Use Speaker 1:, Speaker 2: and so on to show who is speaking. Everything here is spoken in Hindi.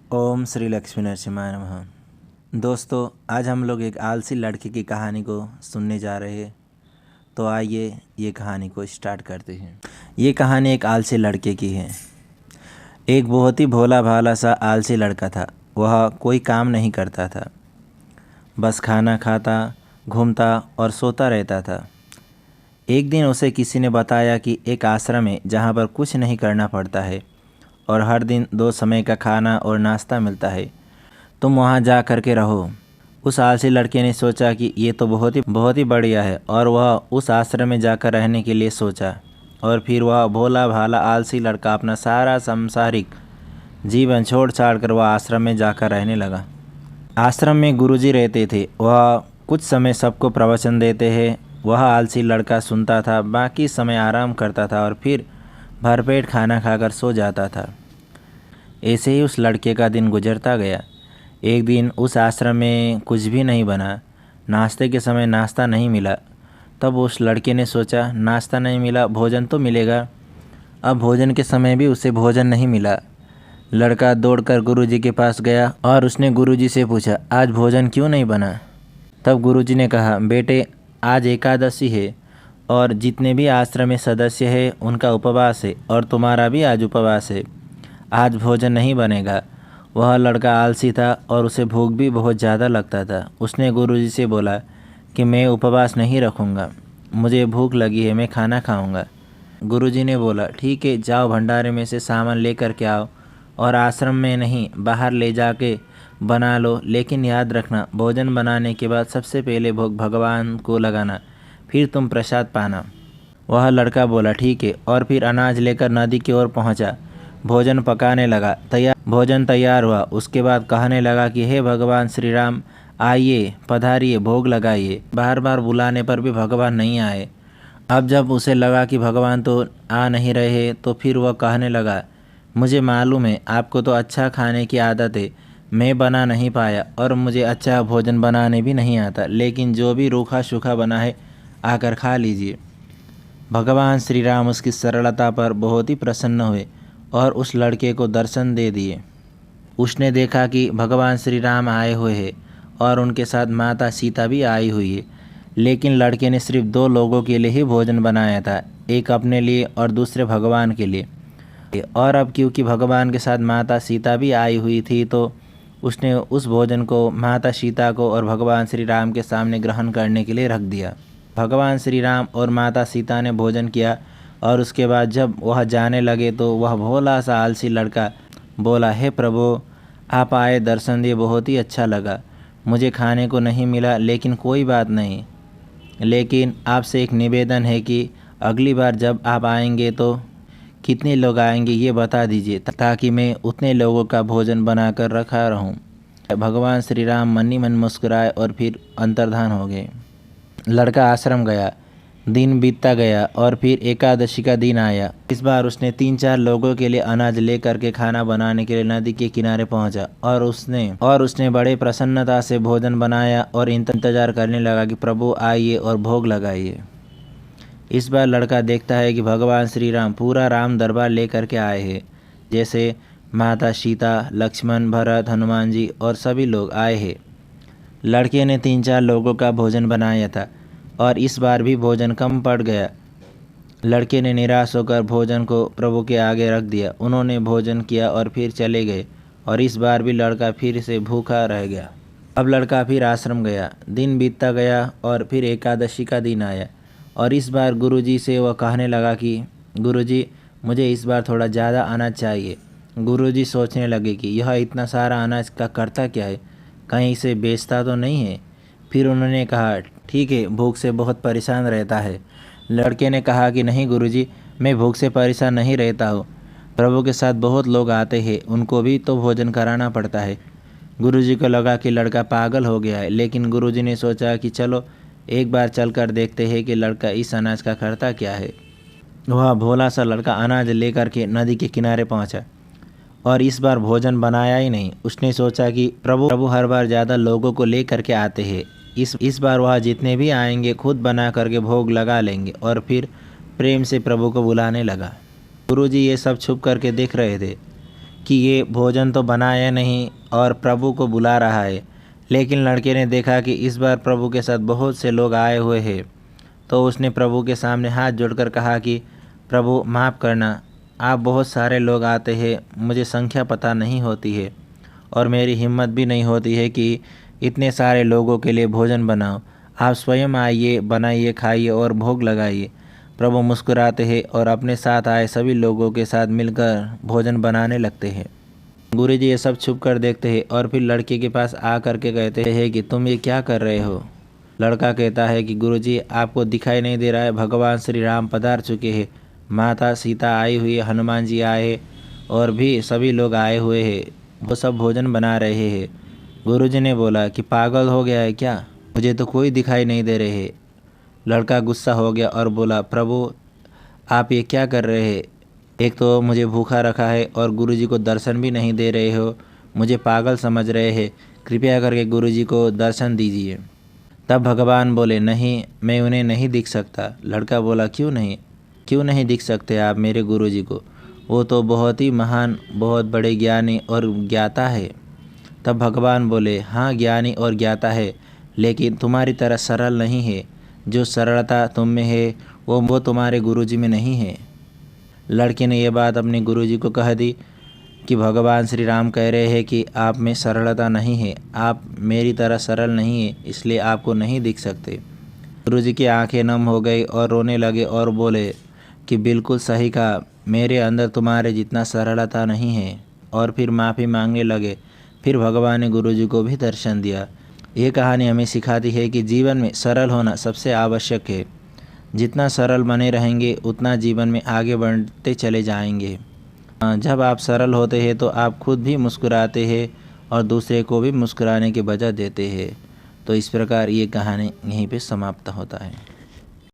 Speaker 1: ओम श्री लक्ष्मी नरसिम्हाय नमः। दोस्तों, आज हम लोग एक आलसी लड़के की कहानी को सुनने जा रहे हैं। तो आइए ये कहानी को स्टार्ट करते हैं। ये कहानी एक आलसी लड़के की है। एक बहुत ही भोला भाला सा आलसी लड़का था। वह कोई काम नहीं करता था, बस खाना खाता, घूमता और सोता रहता था। एक दिन उसे किसी ने बताया कि एक आश्रम है जहाँ पर कुछ नहीं करना पड़ता है और हर दिन 2 समय का खाना और नाश्ता मिलता है। तुम वहाँ जा कर के रहो। उस आलसी लड़के ने सोचा कि ये तो बहुत ही बढ़िया है और वह उस आश्रम में जाकर रहने के लिए सोचा। और फिर वह भोला भाला आलसी लड़का अपना सारा सांसारिक जीवन छोड़ छाड़ कर वह आश्रम में जाकर रहने लगा। आश्रम में गुरुजी रहते थे। वह कुछ समय सबको प्रवचन देते हैं। वह आलसी लड़का सुनता था, बाकी समय आराम करता था और फिर भरपेट खाना खाकर सो जाता था। ऐसे ही उस लड़के का दिन गुजरता गया। एक दिन उस आश्रम में कुछ भी नहीं बना। नाश्ते के समय नाश्ता नहीं मिला। तब उस लड़के ने सोचा, नाश्ता नहीं मिला, भोजन तो मिलेगा। अब भोजन के समय भी उसे भोजन नहीं मिला। लड़का दौड़कर गुरुजी के पास गया और उसने गुरुजी से पूछा, आज भोजन क्यों नहीं बना? तब गुरुजी ने कहा, बेटे, आज एकादशी है और जितने भी आश्रम में सदस्य हैं उनका उपवास है और तुम्हारा भी आज उपवास है। आज भोजन नहीं बनेगा। वह लड़का आलसी था और उसे भूख भी बहुत ज़्यादा लगता था। उसने गुरुजी से बोला कि मैं उपवास नहीं रखूँगा, मुझे भूख लगी है, मैं खाना खाऊँगा। गुरुजी ने बोला, ठीक है, जाओ भंडारे में से सामान लेकर के आओ और आश्रम में नहीं बाहर ले जाके बना लो, लेकिन याद रखना भोजन बनाने के बाद सबसे पहले भोग भगवान को लगाना, फिर तुम प्रसाद पाना। वह लड़का बोला, ठीक है, और फिर अनाज लेकर नदी की ओर पहुंचा। भोजन पकाने लगा। भोजन तैयार हुआ। उसके बाद कहने लगा कि हे भगवान श्री राम, आइए, पधारिए, भोग लगाइए। बार बार बुलाने पर भी भगवान नहीं आए। अब जब उसे लगा कि भगवान तो आ नहीं रहे, तो फिर वह कहने लगा, मुझे मालूम है आपको तो अच्छा खाने की आदत है, मैं बना नहीं पाया और मुझे अच्छा भोजन बनाने भी नहीं आता, लेकिन जो भी रूखा सूखा बना है आकर खा लीजिए। भगवान श्री राम उसकी सरलता पर बहुत ही प्रसन्न हुए और उस लड़के को दर्शन दे दिए। उसने देखा कि भगवान श्री राम आए हुए हैं और उनके साथ माता सीता भी आई हुई है, लेकिन लड़के ने सिर्फ 2 लोगों के लिए ही भोजन बनाया था, एक अपने लिए और दूसरे भगवान के लिए। और अब क्योंकि भगवान के साथ माता सीता भी आई हुई थी, तो उसने उस भोजन को माता सीता को और भगवान श्री राम के सामने ग्रहण करने के लिए रख दिया। भगवान श्री राम और माता सीता ने भोजन किया और उसके बाद जब वह जाने लगे तो वह भोला सा आलसी लड़का बोला, हे प्रभु, आप आए, दर्शन दिए, बहुत ही अच्छा लगा। मुझे खाने को नहीं मिला, लेकिन कोई बात नहीं, लेकिन आपसे एक निवेदन है कि अगली बार जब आप आएंगे तो कितने लोग आएंगे ये बता दीजिए, ताकि मैं उतने लोगों का भोजन बनाकर रखा रहूं। भगवान श्री राम मन ही मन मुस्कुराए और फिर अंतर्धान हो गए। लड़का आश्रम गया। दिन बीतता गया और फिर एकादशी का दिन आया। इस बार उसने 3-4 लोगों के लिए अनाज लेकर के खाना बनाने के लिए नदी के किनारे पहुंचा और उसने बड़े प्रसन्नता से भोजन बनाया और इंतजार करने लगा कि प्रभु आइए और भोग लगाइए। इस बार लड़का देखता है कि भगवान श्री राम पूरा राम दरबार लेकर के आए हैं, जैसे माता सीता, लक्ष्मण, भरत, हनुमान जी और सभी लोग आए हैं। लड़के ने 3-4 लोगों का भोजन बनाया था और इस बार भी भोजन कम पड़ गया। लड़के ने निराश होकर भोजन को प्रभु के आगे रख दिया। उन्होंने भोजन किया और फिर चले गए और इस बार भी लड़का फिर से भूखा रह गया। अब लड़का फिर आश्रम गया। दिन बीतता गया और फिर एकादशी का दिन आया और इस बार गुरुजी से वह कहने लगा कि गुरुजी, मुझे इस बार थोड़ा ज़्यादा अनाज चाहिए। गुरुजी सोचने लगे कि यह इतना सारा अनाज का करता क्या है, कहीं इसे बेचता तो नहीं है। फिर उन्होंने कहा, ठीक है, भूख से बहुत परेशान रहता है। लड़के ने कहा कि नहीं गुरुजी, मैं भूख से परेशान नहीं रहता हूँ, प्रभु के साथ बहुत लोग आते हैं, उनको भी तो भोजन कराना पड़ता है। गुरुजी को लगा कि लड़का पागल हो गया है, लेकिन गुरुजी ने सोचा कि चलो एक बार चलकर देखते हैं कि लड़का इस अनाज का करता क्या है। वह भोला सा लड़का अनाज लेकर के नदी के किनारे पहुंचा और इस बार भोजन बनाया ही नहीं। उसने सोचा कि प्रभु हर बार ज़्यादा लोगों को लेकर के आते हैं, इस बार वह जितने भी आएंगे खुद बना करके भोग लगा लेंगे और फिर प्रेम से प्रभु को बुलाने लगा। गुरुजी ये सब छुप करके देख रहे थे कि ये भोजन तो बनाया नहीं और प्रभु को बुला रहा है। लेकिन लड़के ने देखा कि इस बार प्रभु के साथ बहुत से लोग आए हुए हैं, तो उसने प्रभु के सामने हाथ जोड़कर कहा कि प्रभु माफ़ करना, आप बहुत सारे लोग आते हैं, मुझे संख्या पता नहीं होती है और मेरी हिम्मत भी नहीं होती है कि इतने सारे लोगों के लिए भोजन बनाओ। आप स्वयं आइए, बनाइए, खाइए और भोग लगाइए। प्रभु मुस्कुराते हैं और अपने साथ आए सभी लोगों के साथ मिलकर भोजन बनाने लगते हैं। गुरुजी ये सब छुप कर देखते हैं और फिर लड़के के पास आ कर के कहते हैं कि तुम ये क्या कर रहे हो। लड़का कहता है कि गुरुजी आपको दिखाई नहीं दे रहा है, भगवान श्री राम पधार चुके हैं, माता सीता आई हुई है, हनुमान जी आए और भी सभी लोग आए हुए हैं, वो सब भोजन बना रहे हैं। गुरुजी ने बोला कि पागल हो गया है क्या, मुझे तो कोई दिखाई नहीं दे रहे। लड़का गुस्सा हो गया और बोला प्रभु आप ये क्या कर रहे हैं, एक तो मुझे भूखा रखा है और गुरुजी को दर्शन भी नहीं दे रहे हो, मुझे पागल समझ रहे हैं, कृपया करके गुरुजी को दर्शन दीजिए। तब भगवान बोले नहीं, मैं उन्हें नहीं दिख सकता। लड़का बोला क्यों नहीं दिख सकते आप मेरे गुरुजी को, वो तो बहुत ही महान, बहुत बड़े ज्ञानी और ज्ञाता है। तब भगवान बोले हाँ ज्ञानी और ज्ञाता है, लेकिन तुम्हारी तरह सरल नहीं है। जो सरलता तुम में है वो तुम्हारे गुरुजी में नहीं है। लड़के ने यह बात अपने गुरुजी को कह दी कि भगवान श्री राम कह रहे हैं कि आप में सरलता नहीं है, आप मेरी तरह सरल नहीं है, इसलिए आपको नहीं दिख सकते। गुरुजी की आंखें नम हो गई और रोने लगे और बोले कि बिल्कुल सही कहा, मेरे अंदर तुम्हारे जितना सरलता नहीं है। और फिर माफ़ी मांगने लगे। फिर भगवान ने गुरुजी को भी दर्शन दिया। ये कहानी हमें सिखाती है कि जीवन में सरल होना सबसे आवश्यक है। जितना सरल बने रहेंगे उतना जीवन में आगे बढ़ते चले जाएंगे। जब आप सरल होते हैं तो आप खुद भी मुस्कुराते हैं और दूसरे को भी मुस्कुराने की वजह देते हैं। तो इस प्रकार ये कहानी यहीं पे समाप्त होता है।